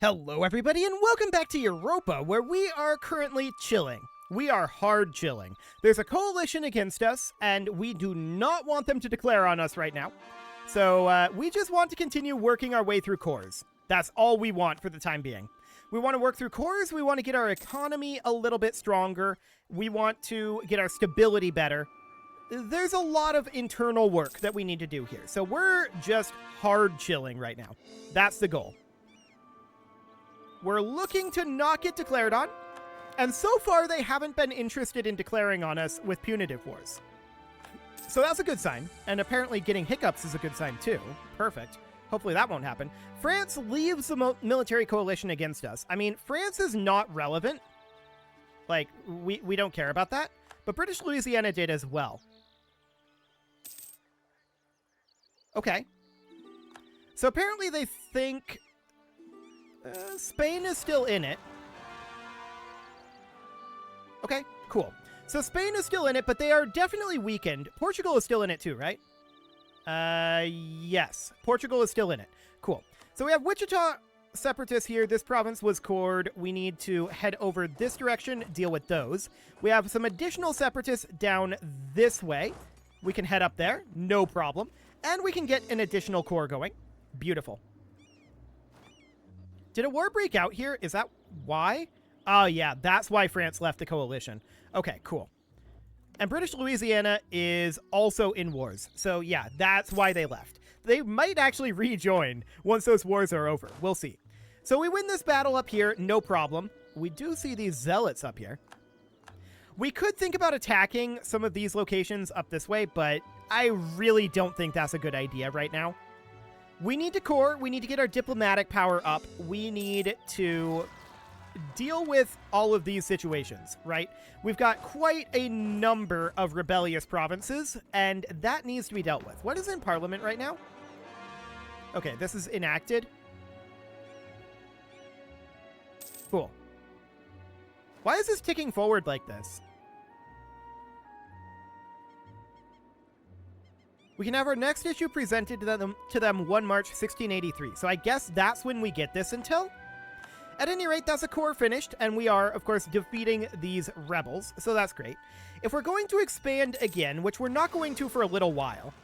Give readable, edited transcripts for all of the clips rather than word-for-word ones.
Hello everybody and welcome back to Europa, where we are currently chilling. We are hard chilling. There's a coalition against us, and we do not want them to declare on us right now. So we just want to continue working our way through cores. That's all we want for the time being. We want to work through cores, we want to get our economy a little bit stronger, we want to get our stability better. There's a lot of internal work that we need to do here, so we're just hard chilling right now. That's the goal. We're looking to not get declared on, and so far they haven't been interested in declaring on us with punitive wars. So that's a good sign, and apparently getting hiccups is a good sign too. Perfect. Hopefully that won't happen. France leaves the military coalition against us. I mean, France is not relevant. Like, we don't care about that, but British Louisiana did as well. Okay. So apparently they think Spain is still in it. Okay, cool. So Spain is still in it, but they are definitely weakened. Portugal is still in it too, right? Yes. Portugal is still in it. Cool. So we have Wichita separatists here. This province was cored. We need to head over this direction, deal with those. We have some additional separatists down this way. We can head up there, no problem. And we can get an additional core going. Beautiful. Did a war break out here? Is that why? Oh, yeah, that's why France left the coalition. Okay, cool. And British Louisiana is also in wars. So, yeah, that's why they left. They might actually rejoin once those wars are over. We'll see. So we win this battle up here, no problem. We do see these zealots up here. We could think about attacking some of these locations up this way, but I really don't think that's a good idea right now. We need to core, we need to get our diplomatic power up, we need to deal with all of these situations, right? We've got quite a number of rebellious provinces, and that needs to be dealt with. What is in Parliament right now? Okay, this is enacted. Cool. Why is this ticking forward like this? We can have our next issue presented to them 1 March 1683. So I guess that's when we get this until. At any rate, that's a core finished, and we are, of course, defeating these rebels, so that's great. If we're going to expand again, which we're not going to for a little while,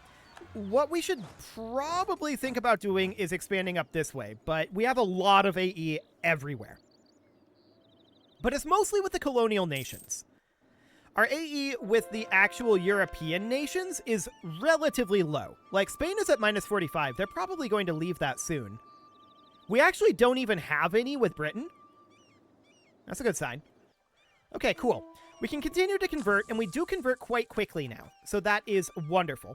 what we should probably think about doing is expanding up this way, but we have a lot of AE everywhere. But it's mostly with the colonial nations. Our AE with the actual European nations is relatively low. Like, Spain is at -45. They're probably going to leave that soon. We actually don't even have any with Britain. That's a good sign. Okay, cool. We can continue to convert, and we do convert quite quickly now. So that is wonderful.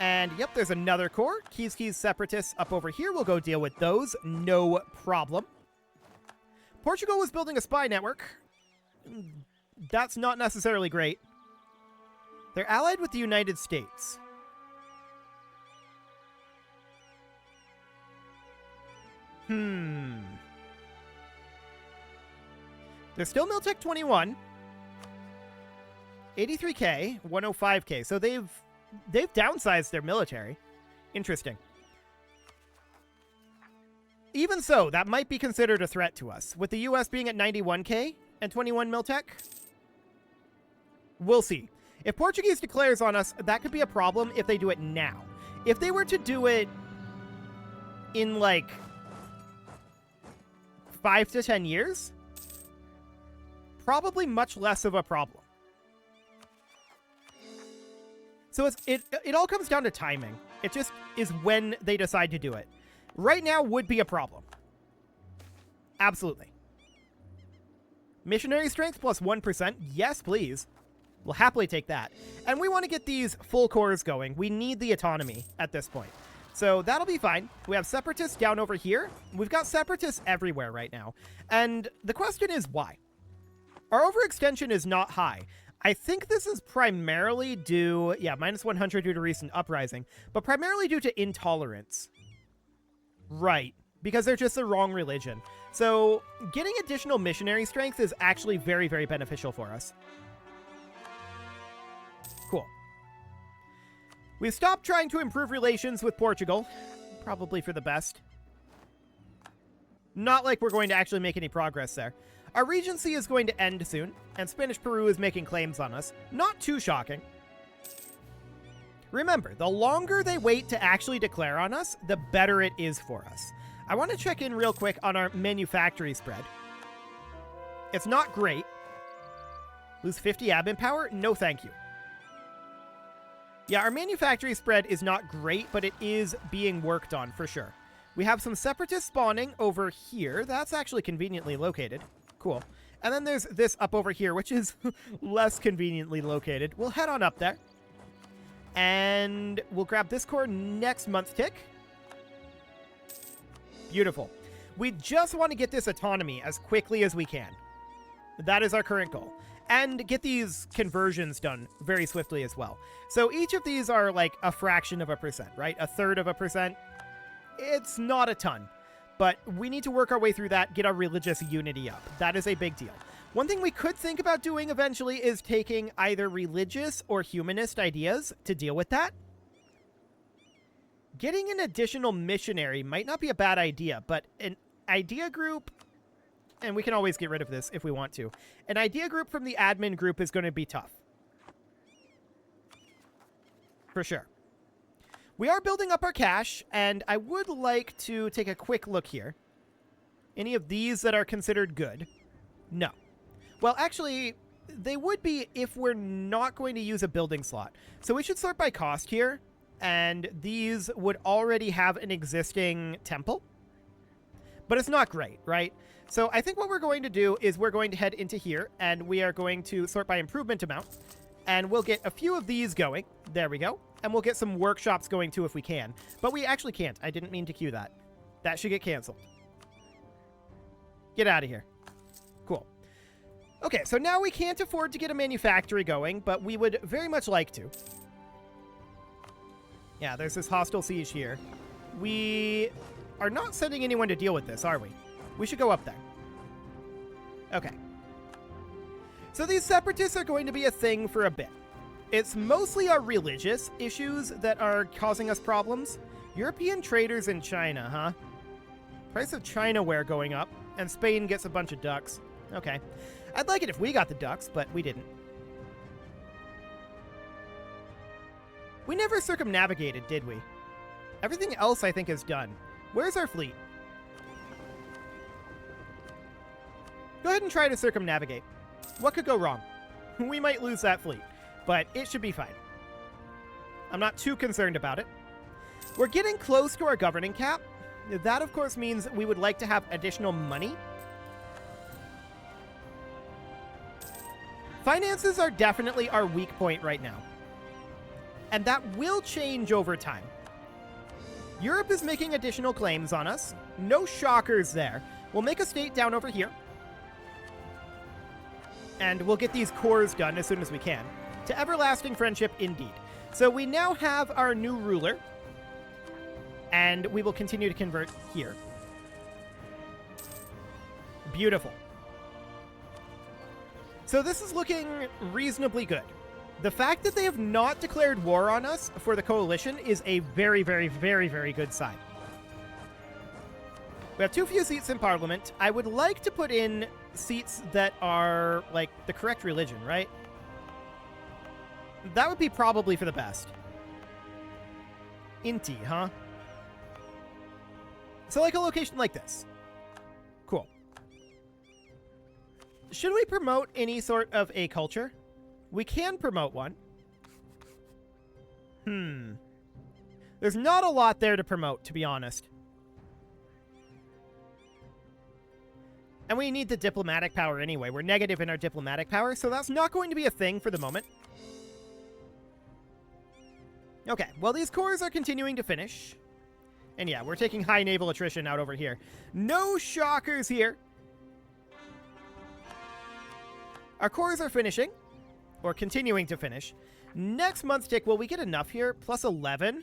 And, yep, there's another core. Keys separatists up over here. We'll go deal with those. No problem. Portugal was building a spy network. That's not necessarily great. They're allied with the United States. They're still Miltech 21. 83k, 105k. So they've downsized their military. Interesting. Even so, that might be considered a threat to us. With the US being at 91k and 21 Miltech. We'll see. If Portuguese declares on us, that could be a problem if they do it now. If they were to do it in, like, 5 to 10 years, probably much less of a problem. So it all comes down to timing. It just is when they decide to do it. Right now would be a problem. Absolutely. Missionary strength plus 1%. Yes, please. We'll happily take that. And we want to get these full cores going. We need the autonomy at this point. So that'll be fine. We have separatists down over here. We've got separatists everywhere right now. And the question is why? Our overextension is not high. I think this is primarily due, yeah, -100 due to recent uprising, but primarily due to intolerance. Right, because they're just the wrong religion. So getting additional missionary strength is actually very, very beneficial for us. Cool. We've stopped trying to improve relations with Portugal. Probably for the best. Not like we're going to actually make any progress there. Our regency is going to end soon, and Spanish Peru is making claims on us. Not too shocking. Remember, the longer they wait to actually declare on us, the better it is for us. I want to check in real quick on our manufactory spread. It's not great. Lose 50 admin power? No thank you. Yeah, our manufactory spread is not great, but it is being worked on for sure. We have some separatists spawning over here. That's actually conveniently located. Cool. And then there's this up over here, which is less conveniently located. We'll head on up there. And we'll grab this core next month tick. Beautiful. We just want to get this autonomy as quickly as we can. That is our current goal. And get these conversions done very swiftly as well. So each of these are like a fraction of a percent, right? A third of a percent. It's not a ton. But we need to work our way through that, get our religious unity up. That is a big deal. One thing we could think about doing eventually is taking either religious or humanist ideas to deal with that. Getting an additional missionary might not be a bad idea, but an idea group, and we can always get rid of this if we want to, an idea group from the admin group is going to be tough. For sure. We are building up our cash, and I would like to take a quick look here. Any of these that are considered good? No. Well, actually, they would be if we're not going to use a building slot. So we should sort by cost here, and these would already have an existing temple. But it's not great, right? So I think what we're going to do is we're going to head into here, and we are going to sort by improvement amount, and we'll get a few of these going. There we go. And we'll get some workshops going too if we can. But we actually can't. I didn't mean to queue that. That should get canceled. Get out of here. Cool. Okay, so now we can't afford to get a manufactory going, but we would very much like to. Yeah, there's this hostile siege here. We are not sending anyone to deal with this, are we? We should go up there. Okay. So these separatists are going to be a thing for a bit. It's mostly our religious issues that are causing us problems. European traders in China, huh? Price of China ware going up, and Spain gets a bunch of ducks. Okay. I'd like it if we got the ducks, but we didn't. We never circumnavigated, did we? Everything else, I think, is done. Where's our fleet? Go ahead and try to circumnavigate. What could go wrong? We might lose that fleet, but it should be fine. I'm not too concerned about it. We're getting close to our governing cap. That, of course, means we would like to have additional money. Finances are definitely our weak point right now. And that will change over time. Europe is making additional claims on us. No shockers there. We'll make a state down over here. And we'll get these cores done as soon as we can. To everlasting friendship, indeed. So we now have our new ruler. And we will continue to convert here. Beautiful. So this is looking reasonably good. The fact that they have not declared war on us for the coalition is a very, very, very, very good sign. We have too few seats in Parliament. I would like to put in seats that are, like, the correct religion, right? That would be probably for the best. Inti, huh? So, like, a location like this. Cool. Should we promote any sort of a culture? We can promote one. There's not a lot there to promote, to be honest. And we need the diplomatic power anyway. We're negative in our diplomatic power, so that's not going to be a thing for the moment. Okay, well, these cores are continuing to finish. And yeah, we're taking high naval attrition out over here. No shockers here. Our cores are finishing. Or continuing to finish. Next month's tick, will we get enough here? Plus 11?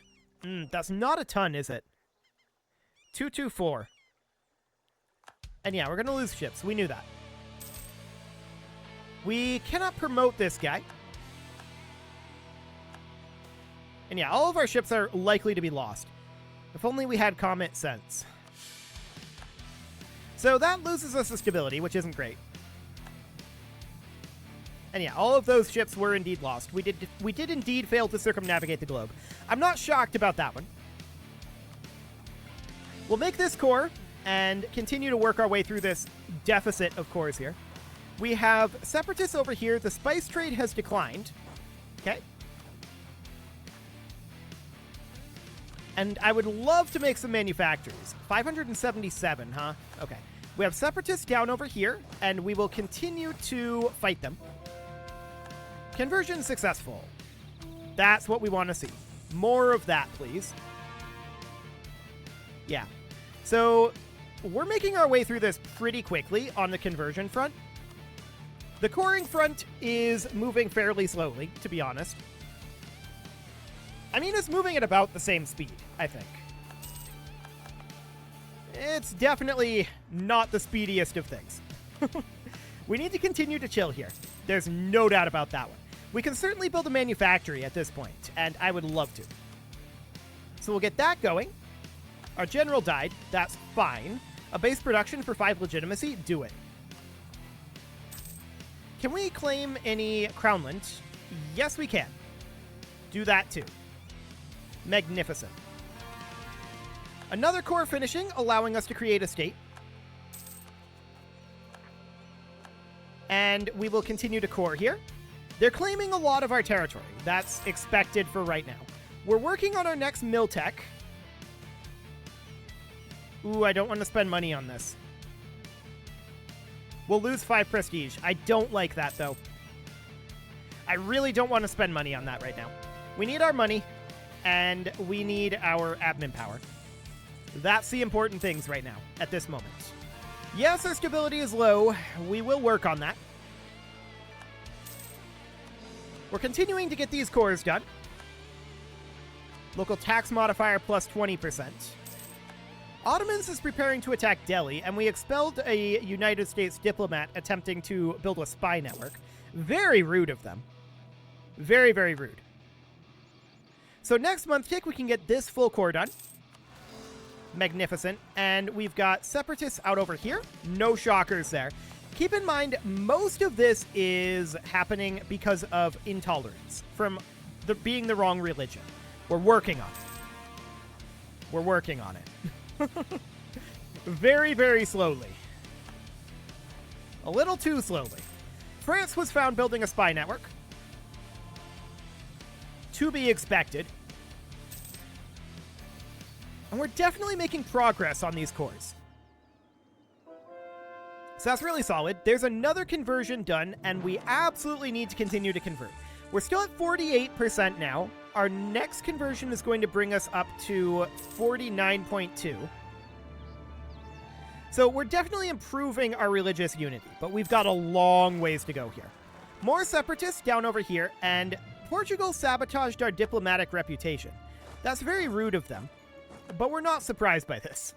That's not a ton, is it? 224. And yeah, we're going to lose ships. We knew that. We cannot promote this guy. And yeah, all of our ships are likely to be lost. If only we had comet sense. So that loses us the stability, which isn't great. And yeah, all of those ships were indeed lost. We did indeed fail to circumnavigate the globe. I'm not shocked about that one. We'll make this core and continue to work our way through this deficit of cores here. We have separatists over here. The spice trade has declined. Okay. And I would love to make some manufactories. 577, huh? Okay. We have separatists down over here, and we will continue to fight them. Conversion successful. That's what we want to see. More of that, please. Yeah. So we're making our way through this pretty quickly on the conversion front. The coring front is moving fairly slowly, to be honest. I mean, it's moving at about the same speed, I think. It's definitely not the speediest of things. We need to continue to chill here. There's no doubt about that one. We can certainly build a manufactory at this point, and I would love to. So we'll get that going. Our general died. That's fine. A base production for 5 legitimacy? Do it. Can we claim any crownland? Yes, we can. Do that too. Magnificent. Another core finishing, allowing us to create a state. And we will continue to core here. They're claiming a lot of our territory. That's expected for right now. We're working on our next mill tech. Ooh, I don't want to spend money on this. We'll lose 5 prestige. I don't like that, though. I really don't want to spend money on that right now. We need our money, and we need our admin power. That's the important things right now, at this moment. Yes, our stability is low. We will work on that. We're continuing to get these cores done. Local tax modifier plus 20%. Ottomans is preparing to attack Delhi, and we expelled a United States diplomat attempting to build a spy network. Very rude of them. Very, very rude. So next month tick, we can get this full core done. Magnificent. And we've got separatists out over here. No shockers there. Keep in mind, most of this is happening because of intolerance from being the wrong religion. We're working on it. We're working on it. Very, very slowly. A little too slowly. France was found building a spy network. To be expected. And we're definitely making progress on these cores. So that's really solid. There's another conversion done, and we absolutely need to continue to convert. We're still at 48% now. Our next conversion is going to bring us up to 49.2. So we're definitely improving our religious unity, but we've got a long ways to go here. More separatists down over here, and Portugal sabotaged our diplomatic reputation. That's very rude of them, but we're not surprised by this.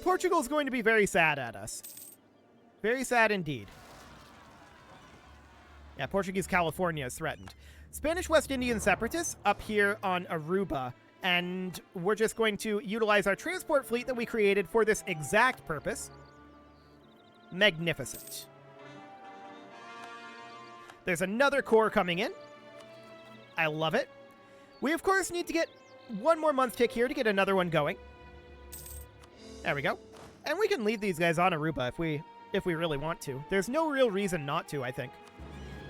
Portugal's going to be very sad at us. Very sad indeed. Yeah, Portuguese California is threatened. Spanish West Indian separatists up here on Aruba, and we're just going to utilize our transport fleet that we created for this exact purpose. Magnificent. There's another core coming in. I love it. We, of course, need to get one more month tick here to get another one going. There we go. And we can leave these guys on Aruba if we really want to. There's no real reason not to, I think.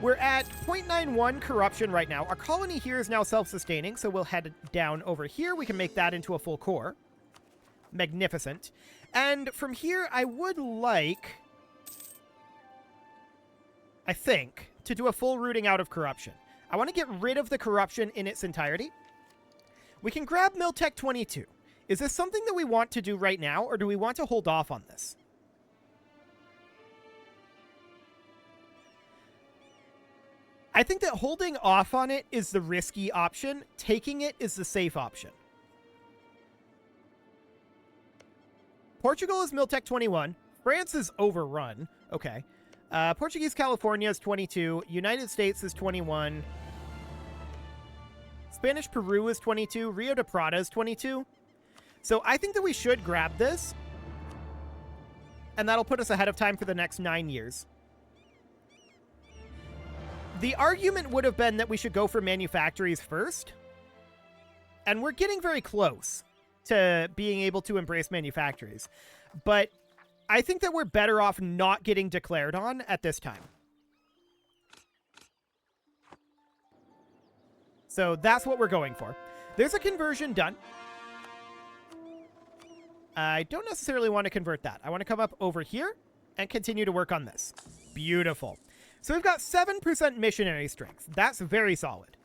We're at 0.91 corruption right now. Our colony here is now self-sustaining, so we'll head down over here. We can make that into a full core. Magnificent. And from here, I would like, I think, to do a full rooting out of corruption. I want to get rid of the corruption in its entirety. We can grab Miltech 22. Is this something that we want to do right now, or do we want to hold off on this? I think that holding off on it is the risky option. Taking it is the safe option. Portugal is Miltech 21. France is overrun. Okay. Portuguese California is 22. United States is 21. Spanish Peru is 22. Rio de Prata is 22. So I think that we should grab this. and that'll put us ahead of time for the next 9 years. The argument would have been that we should go for manufactories first, and we're getting very close to being able to embrace manufactories. But I think that we're better off not getting declared on at this time. So that's what we're going for. There's a conversion done. I don't necessarily want to convert that. I want to come up over here and continue to work on this. Beautiful. So we've got 7% missionary strength. That's very solid.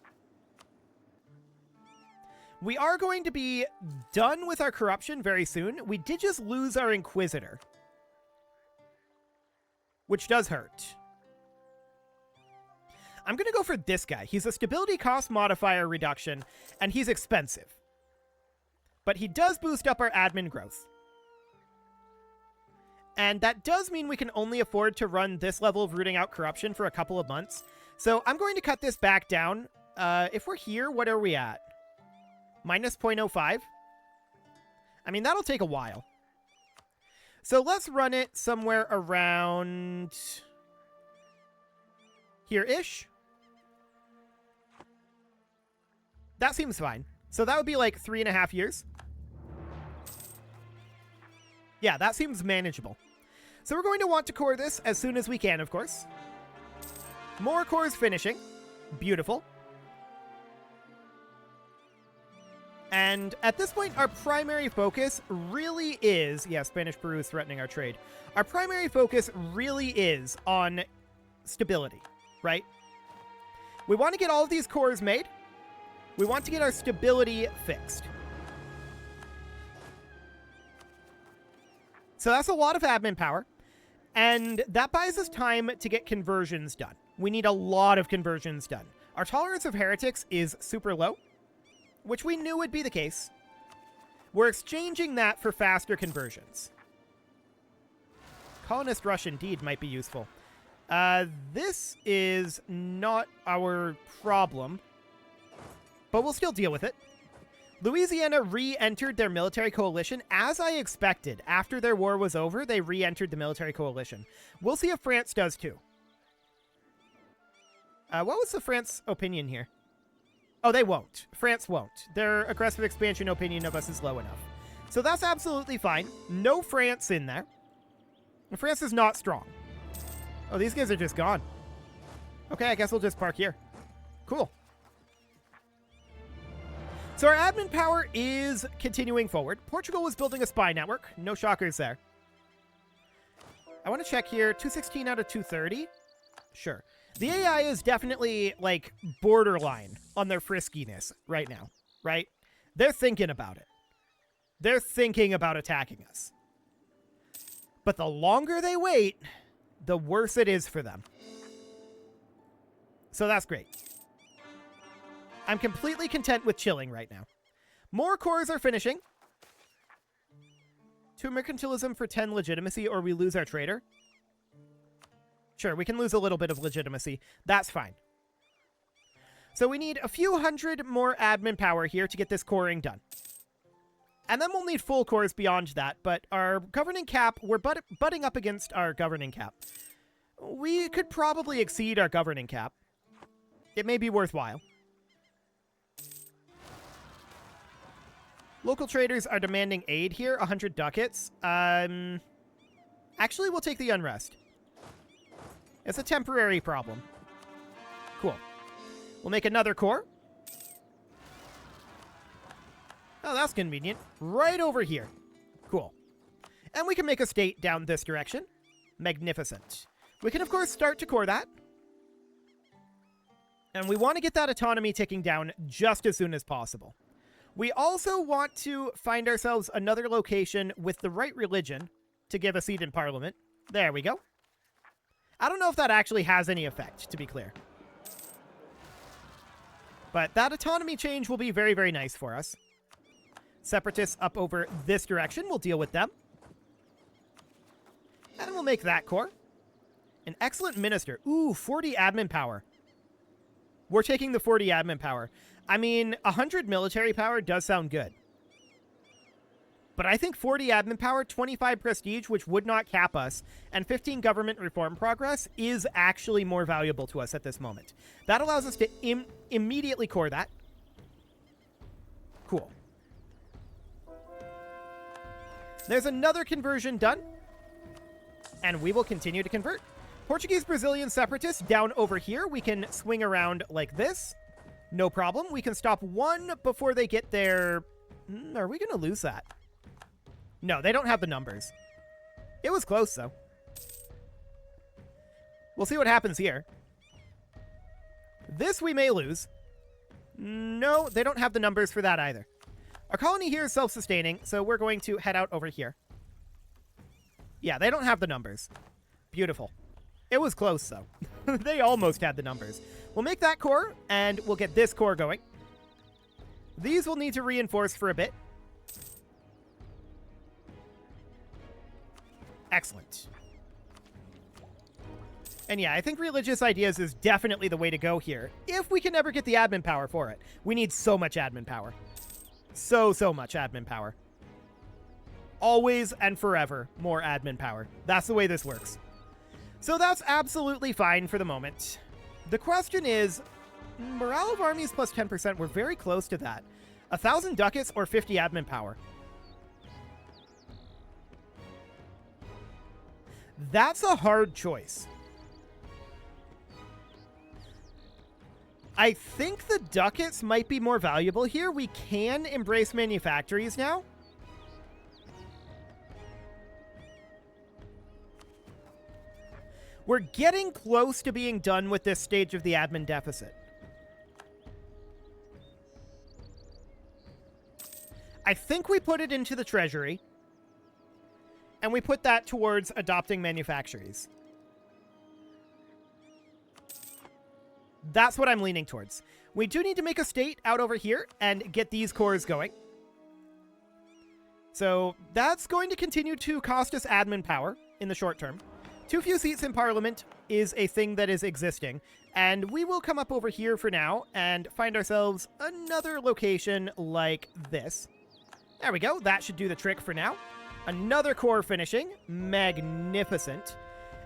We are going to be done with our corruption very soon. We did just lose our Inquisitor, which does hurt. I'm going to go for this guy. He's a stability cost modifier reduction, and he's expensive. But he does boost up our admin growth. And that does mean we can only afford to run this level of rooting out corruption for a couple of months. So I'm going to cut this back down. If we're here, what are we at? Minus 0.05? I mean, that'll take a while. So let's run it somewhere around here-ish. That seems fine. So that would be like 3.5 years. Yeah, that seems manageable. So we're going to want to core this as soon as we can, of course. More cores finishing. Beautiful. And at this point, our primary focus really is... Yeah, Spanish Peru is threatening our trade. Our primary focus really is on stability, right? We want to get all of these cores made. We want to get our stability fixed. So that's a lot of admin power. And that buys us time to get conversions done. We need a lot of conversions done. Our tolerance of heretics is super low, which we knew would be the case. We're exchanging that for faster conversions. Colonist rush indeed might be useful. This is not our problem, but we'll still deal with it. Louisiana re-entered their military coalition, as I expected. After their war was over, they re-entered the military coalition. We'll see if France does too. What was the France opinion here? Oh, they won't. France won't. Their aggressive expansion opinion of us is low enough. So that's absolutely fine. No France in there. France is not strong. Oh, these guys are just gone. Okay, I guess we'll just park here. Cool. So our admin power is continuing forward. Portugal was building a spy network. No shockers there. I want to check here. 216 out of 230. Sure. The AI is definitely, like, borderline on their friskiness right now, right? They're thinking about it. They're thinking about attacking us. But the longer they wait, the worse it is for them. So that's great. I'm completely content with chilling right now. More cores are finishing. 2 mercantilism for 10 legitimacy, or we lose our trader. Sure, we can lose a little bit of legitimacy. That's fine. So we need a few hundred more admin power here to get this coring done. And then we'll need full cores beyond that, but our governing cap, we're butting up against our governing cap. We could probably exceed our governing cap. It may be worthwhile. Local traders are demanding aid here, 100 ducats. Actually, we'll take the unrest. It's a temporary problem. Cool. We'll make another core. Oh, that's convenient. Right over here. Cool. And we can make a state down this direction. Magnificent. We can, of course, start to core that. And we want to get that autonomy ticking down just as soon as possible. We also want to find ourselves another location with the right religion to give a seat in Parliament. There we go. I don't know if that actually has any effect, to be clear. But that autonomy change will be very, very nice for us. Separatists up over this direction. We'll deal with them. And we'll make that core. An excellent minister. Ooh, 40 admin power. We're taking the 40 admin power. I mean, 100 military power does sound good. But I think 40 admin power, 25 prestige, which would not cap us, and 15 government reform progress is actually more valuable to us at this moment. That allows us to immediately core that. Cool. There's another conversion done, and we will continue to convert. Portuguese-Brazilian separatists down over here. We can swing around like this. No problem. We can stop one before they get their... Are we going to lose that? No, they don't have the numbers. It was close, though. We'll see what happens here. This we may lose. No, they don't have the numbers for that either. Our colony here is self-sustaining, so we're going to head out over here. Yeah, they don't have the numbers. Beautiful. It was close, though. They almost had the numbers. We'll make that core, and we'll get this core going. These will need to reinforce for a bit. Excellent. And yeah, I think religious ideas is definitely the way to go here, if we can ever get the admin power for it. We need so much admin power. So much admin power. Always and forever more admin power. That's the way this works. So that's absolutely fine for the moment. The question is, morale of armies plus 10%, we're very close to that. 1,000 ducats or 50 admin power. That's a hard choice. I think the ducats might be more valuable here. We can embrace manufactories now. We're getting close to being done with this stage of the admin deficit. I think we put it into the treasury. And we put that towards adopting manufactories. That's what I'm leaning towards. We do need to make a state out over here and get these cores going. So that's going to continue to cost us admin power in the short term. Too few seats in Parliament is a thing that is existing, and we will come up over here for now and find ourselves another location like this. There we go. That should do the trick for now. Another core finishing. Magnificent.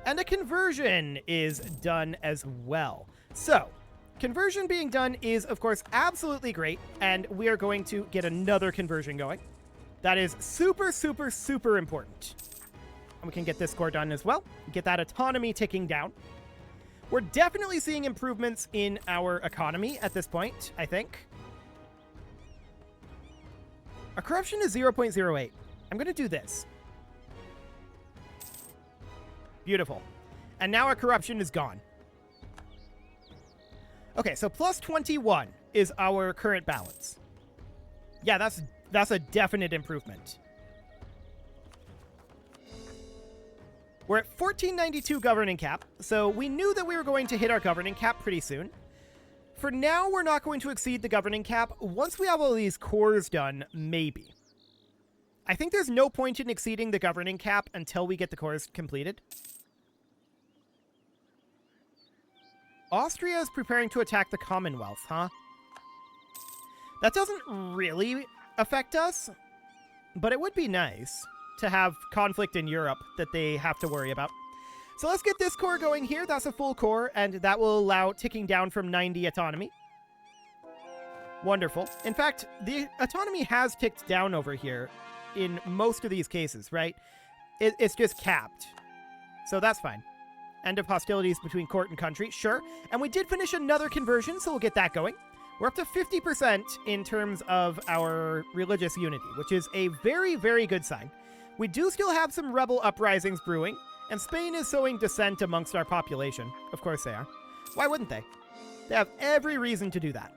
And a conversion is done as well. So, conversion being done is, of course, absolutely great, and we are going to get another conversion going. That is super, super, super important. And we can get this core done as well. Get that autonomy ticking down. We're definitely seeing improvements in our economy at this point, I think. Our corruption is 0.08. I'm going to do this. Beautiful. And now our corruption is gone. Okay, so plus 21 is our current balance. Yeah, that's a definite improvement. We're at 1492 governing cap, so we knew that we were going to hit our governing cap pretty soon. For now, we're not going to exceed the governing cap. Once we have all these cores done, maybe. I think there's no point in exceeding the governing cap until we get the cores completed. Austria is preparing to attack the Commonwealth, huh? That doesn't really affect us, but it would be nice to have conflict in Europe that they have to worry about. So let's get this core going here. That's a full core, and that will allow ticking down from 90 autonomy. Wonderful. In fact, the autonomy has ticked down over here in most of these cases, right? It's just capped. So that's fine. End of hostilities between court and country, sure. And we did finish another conversion, so we'll get that going. We're up to 50% in terms of our religious unity, which is a very, very good sign. We do still have some rebel uprisings brewing, and Spain is sowing dissent amongst our population. Of course they are. Why wouldn't they? They have every reason to do that.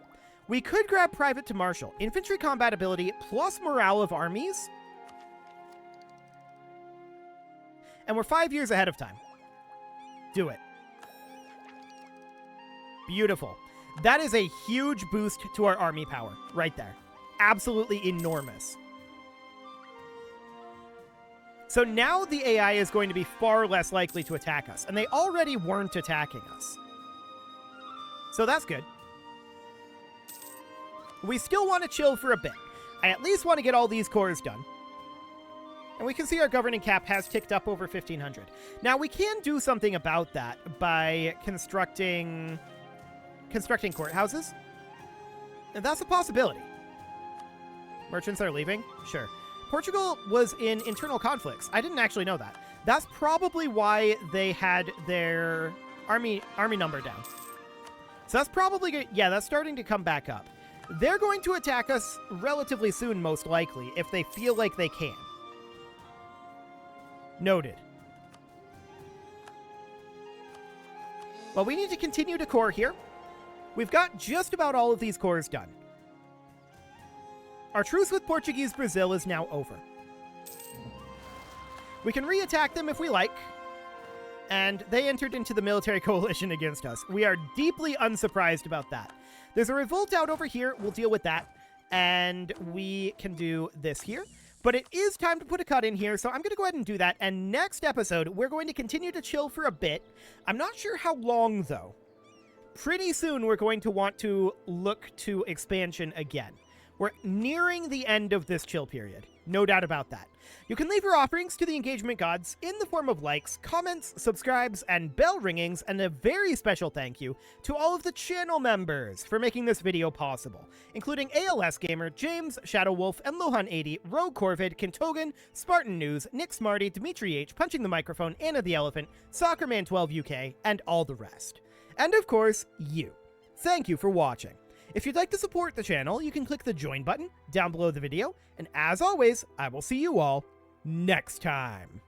We could grab Private to Marshal. Infantry combat ability plus morale of armies. And we're 5 years ahead of time. Do it. Beautiful. That is a huge boost to our army power right there. Absolutely enormous. So now the AI is going to be far less likely to attack us, and they already weren't attacking us. So that's good. We still want to chill for a bit. I at least want to get all these cores done. And we can see our governing cap has ticked up over 1,500. Now, we can do something about that by constructing courthouses. And that's a possibility. Merchants are leaving? Sure. Portugal was in internal conflicts. I didn't actually know that. That's probably why they had their army number down. So that's probably good. Yeah, that's starting to come back up. They're going to attack us relatively soon, most likely, if they feel like they can. Noted. Well, we need to continue to core here. We've got just about all of these cores done. Our truce with Portuguese Brazil is now over. We can re-attack them if we like. And they entered into the military coalition against us. We are deeply unsurprised about that. There's a revolt out over here. We'll deal with that. And we can do this here. But it is time to put a cut in here, so I'm going to go ahead and do that. And next episode, we're going to continue to chill for a bit. I'm not sure how long, though. Pretty soon, we're going to want to look to expansion again. We're nearing the end of this chill period. No doubt about that. You can leave your offerings to the engagement gods in the form of likes, comments, subscribes, and bell ringings, and a very special thank you to all of the channel members for making this video possible, including ALS Gamer, James, Shadow Wolf, and Lohan80, Rogue Corvid, Kintogan, Spartan News, Nick Smarty, Dimitri H, Punching the Microphone, Anna the Elephant, Soccerman12 UK, and all the rest. And of course, you. Thank you for watching. If you'd like to support the channel, you can click the join button down below the video, and as always, I will see you all next time.